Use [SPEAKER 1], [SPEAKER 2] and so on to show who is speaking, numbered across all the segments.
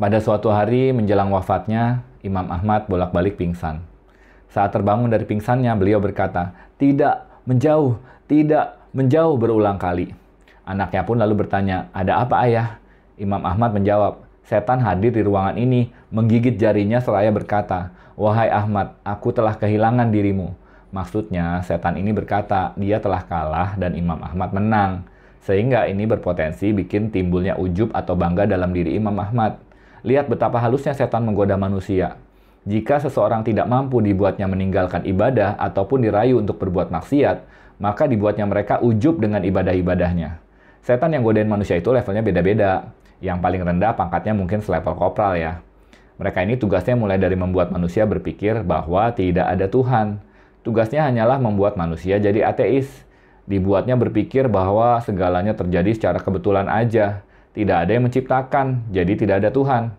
[SPEAKER 1] Pada suatu hari menjelang wafatnya, Imam Ahmad bolak-balik pingsan. Saat terbangun dari pingsannya, beliau berkata, "Tidak, menjauh, tidak, menjauh," berulang kali. Anaknya pun lalu bertanya, "Ada apa, ayah?" Imam Ahmad menjawab, "Setan hadir di ruangan ini, menggigit jarinya seraya berkata, 'Wahai Ahmad, aku telah kehilangan dirimu.'" Maksudnya, setan ini berkata, dia telah kalah dan Imam Ahmad menang. Sehingga ini berpotensi bikin timbulnya ujub atau bangga dalam diri Imam Ahmad. Lihat betapa halusnya setan menggoda manusia. Jika seseorang tidak mampu dibuatnya meninggalkan ibadah ataupun dirayu untuk berbuat maksiat, maka dibuatnya mereka ujub dengan ibadah-ibadahnya. Setan yang godain manusia itu levelnya beda-beda. Yang paling rendah pangkatnya mungkin selevel kopral ya. Mereka ini tugasnya mulai dari membuat manusia berpikir bahwa tidak ada Tuhan. Tugasnya hanyalah membuat manusia jadi ateis. Dibuatnya berpikir bahwa segalanya terjadi secara kebetulan aja. Tidak ada yang menciptakan, jadi tidak ada Tuhan.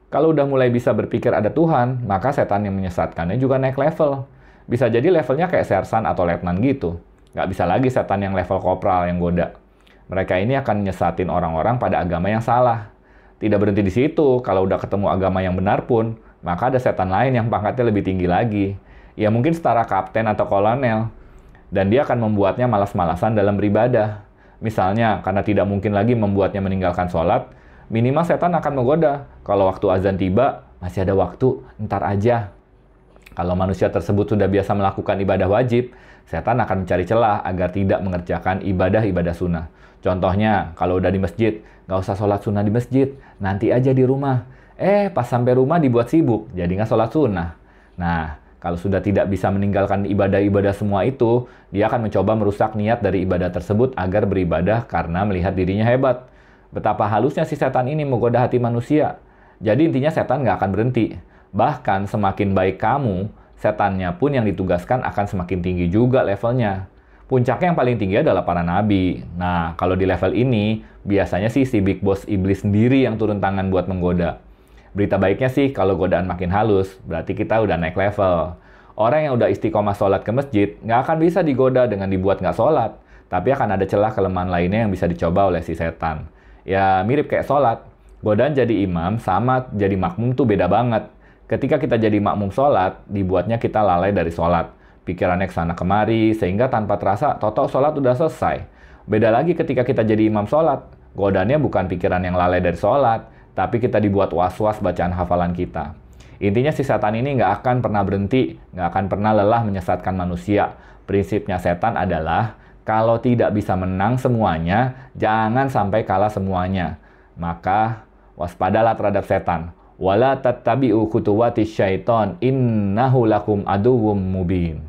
[SPEAKER 1] Kalau udah mulai bisa berpikir ada Tuhan, maka setan yang menyesatkannya juga naik level. Bisa jadi levelnya kayak sersan atau letnan gitu. Nggak bisa lagi setan yang level kopral yang goda. Mereka ini akan nyesatin orang-orang pada agama yang salah. Tidak berhenti di situ, kalau udah ketemu agama yang benar pun, maka ada setan lain yang pangkatnya lebih tinggi lagi. Ya mungkin setara kapten atau kolonel. Dan dia akan membuatnya malas-malasan dalam beribadah. Misalnya, karena tidak mungkin lagi membuatnya meninggalkan sholat, minimal setan akan menggoda. Kalau waktu azan tiba, masih ada waktu, ntar aja. Kalau manusia tersebut sudah biasa melakukan ibadah wajib, setan akan mencari celah agar tidak mengerjakan ibadah-ibadah sunnah. Contohnya, kalau udah di masjid, nggak usah sholat sunnah di masjid, nanti aja di rumah. Pas sampai rumah dibuat sibuk, jadi nggak sholat sunnah. Nah, kalau sudah tidak bisa meninggalkan ibadah-ibadah semua itu, dia akan mencoba merusak niat dari ibadah tersebut agar beribadah karena melihat dirinya hebat. Betapa halusnya si setan ini menggoda hati manusia. Jadi intinya setan nggak akan berhenti. Bahkan semakin baik kamu, setannya pun yang ditugaskan akan semakin tinggi juga levelnya. Puncaknya yang paling tinggi adalah para nabi. Nah, kalau di level ini, biasanya sih si big boss iblis sendiri yang turun tangan buat menggoda. Berita baiknya sih, kalau godaan makin halus, berarti kita udah naik level. Orang yang udah istiqomah sholat ke masjid, nggak akan bisa digoda dengan dibuat nggak sholat. Tapi akan ada celah kelemahan lainnya yang bisa dicoba oleh si setan. Ya, mirip kayak sholat. Godaan jadi imam sama jadi makmum tuh beda banget. Ketika kita jadi makmum sholat, dibuatnya kita lalai dari sholat. Pikirannya kesana kemari, sehingga tanpa terasa, total sholat udah selesai. Beda lagi ketika kita jadi imam sholat. Godaannya bukan pikiran yang lalai dari sholat, tapi kita dibuat was-was bacaan hafalan kita. Intinya si setan ini nggak akan pernah berhenti, nggak akan pernah lelah menyesatkan manusia. Prinsipnya setan adalah, kalau tidak bisa menang semuanya, jangan sampai kalah semuanya. Maka, waspadalah terhadap setan. Wala tattabi'u khutuwatis syaiton, innahu lakum aduwwum mubin.